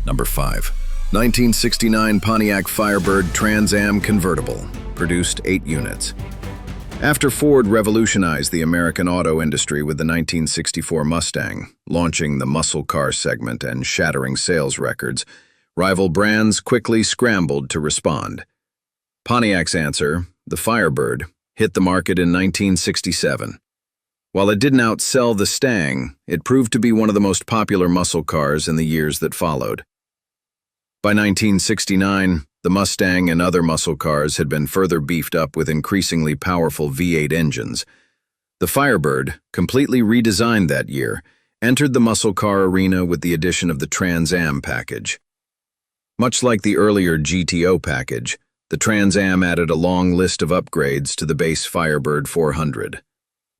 Number 5. 1969 Pontiac Firebird Trans Am Convertible, produced 8 units. After Ford revolutionized the American auto industry with the 1964 Mustang, launching the muscle car segment and shattering sales records, rival brands quickly scrambled to respond. Pontiac's answer, the Firebird, hit the market in 1967. While it didn't outsell the Stang, it proved to be one of the most popular muscle cars in the years that followed. By 1969, the Mustang and other muscle cars had been further beefed up with increasingly powerful V8 engines. The Firebird, completely redesigned that year, entered the muscle car arena with the addition of the Trans Am package. Much like the earlier GTO package, the Trans Am added a long list of upgrades to the base Firebird 400.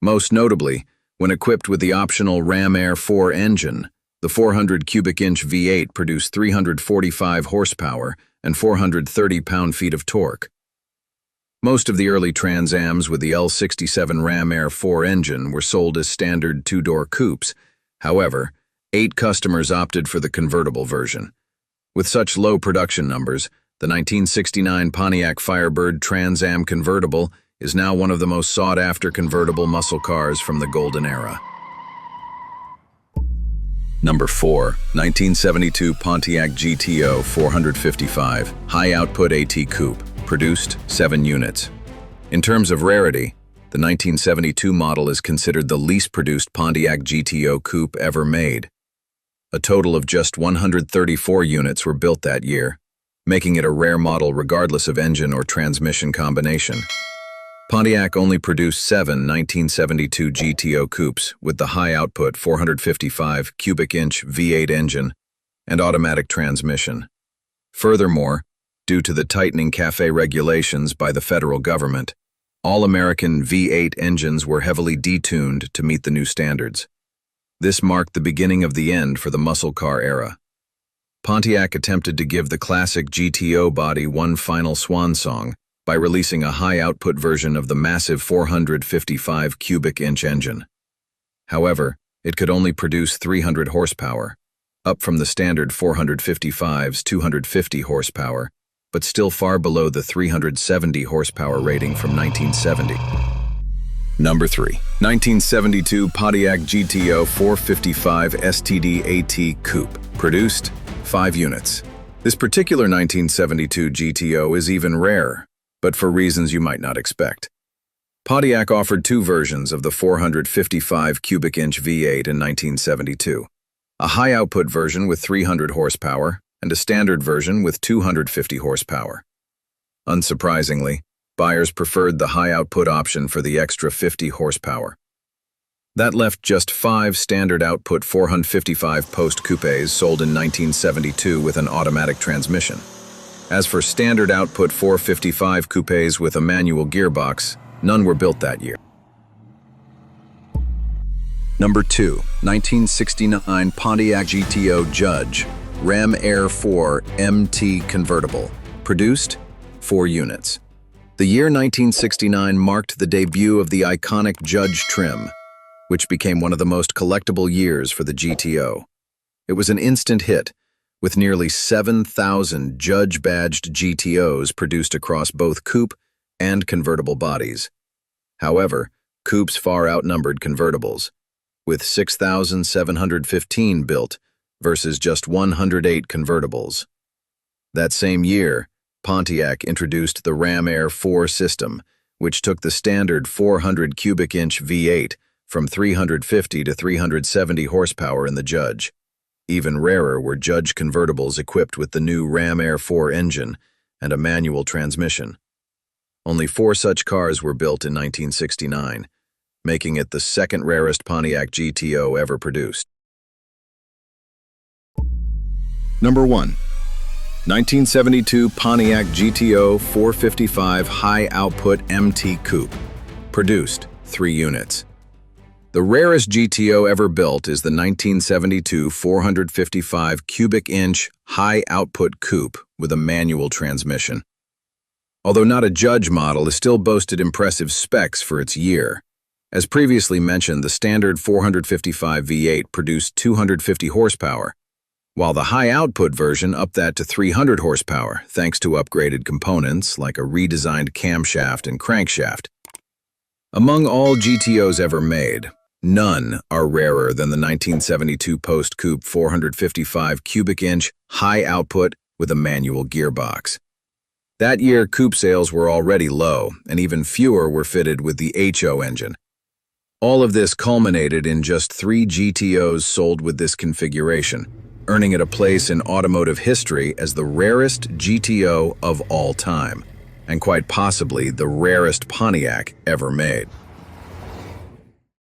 Most notably, when equipped with the optional Ram Air 4 engine, the 400 cubic inch V8 produced 345 horsepower and 430 pound-feet of torque. Most of the early Trans Ams with the L67 Ram Air 4 engine were sold as standard two-door coupes. However, 8 customers opted for the convertible version. With such low production numbers, the 1969 Pontiac Firebird Trans Am Convertible is now one of the most sought-after convertible muscle cars from the golden era. Number 4. 1972 Pontiac GTO 455 High-Output AT Coupe, produced 7 units. In terms of rarity, the 1972 model is considered the least produced Pontiac GTO coupe ever made. A total of just 134 units were built that year, making it a rare model regardless of engine or transmission combination. Pontiac only produced 7 1972 GTO coupes with the high-output 455 cubic inch V8 engine and automatic transmission. Furthermore, due to the tightening CAFE regulations by the federal government, all American V8 engines were heavily detuned to meet the new standards. This marked the beginning of the end for the muscle car era. Pontiac attempted to give the classic GTO body one final swan song by releasing a high-output version of the massive 455 cubic inch engine. However, it could only produce 300 horsepower, up from the standard 455's 250 horsepower, but still far below the 370 horsepower rating from 1970. Number 3. 1972 Pontiac GTO 455 STD AT Coupe, produced 5 units. This particular 1972 GTO is even rarer, but for reasons you might not expect. Pontiac offered 2 versions of the 455 cubic inch V8 in 1972, a high-output version with 300 horsepower and a standard version with 250 horsepower. Unsurprisingly, buyers preferred the high-output option for the extra 50 horsepower. That left just 5 standard output 455 post coupes sold in 1972 with an automatic transmission. As for standard output 455 coupes with a manual gearbox, none were built that year. Number 2. 1969 Pontiac GTO Judge Ram Air 4 MT Convertible, produced 4 units. The year 1969 marked the debut of the iconic Judge trim, which became one of the most collectible years for the GTO. It was an instant hit, with nearly 7,000 Judge-badged GTOs produced across both coupe and convertible bodies. However, coupes far outnumbered convertibles, with 6,715 built versus just 108 convertibles. That same year, Pontiac introduced the Ram Air 4 system, which took the standard 400 cubic inch V8 from 350 to 370 horsepower in the Judge. Even rarer were Judge convertibles equipped with the new Ram Air 4 engine and a manual transmission. Only 4 such cars were built in 1969, making it the second rarest Pontiac GTO ever produced. Number 1. 1972 Pontiac GTO 455 High-Output MT Coupe, produced 3 units. The rarest GTO ever built is the 1972 455 cubic inch high-output coupe with a manual transmission. Although not a Judge model, it still boasted impressive specs for its year. As previously mentioned, the standard 455 V8 produced 250 horsepower, while the high-output version upped that to 300 horsepower thanks to upgraded components like a redesigned camshaft and crankshaft. Among all GTOs ever made, none are rarer than the 1972 post-coupe 455 cubic inch high-output with a manual gearbox. That year, coupe sales were already low, and even fewer were fitted with the HO engine. All of this culminated in just 3 GTOs sold with this configuration, earning it a place in automotive history as the rarest GTO of all time, and quite possibly the rarest Pontiac ever made.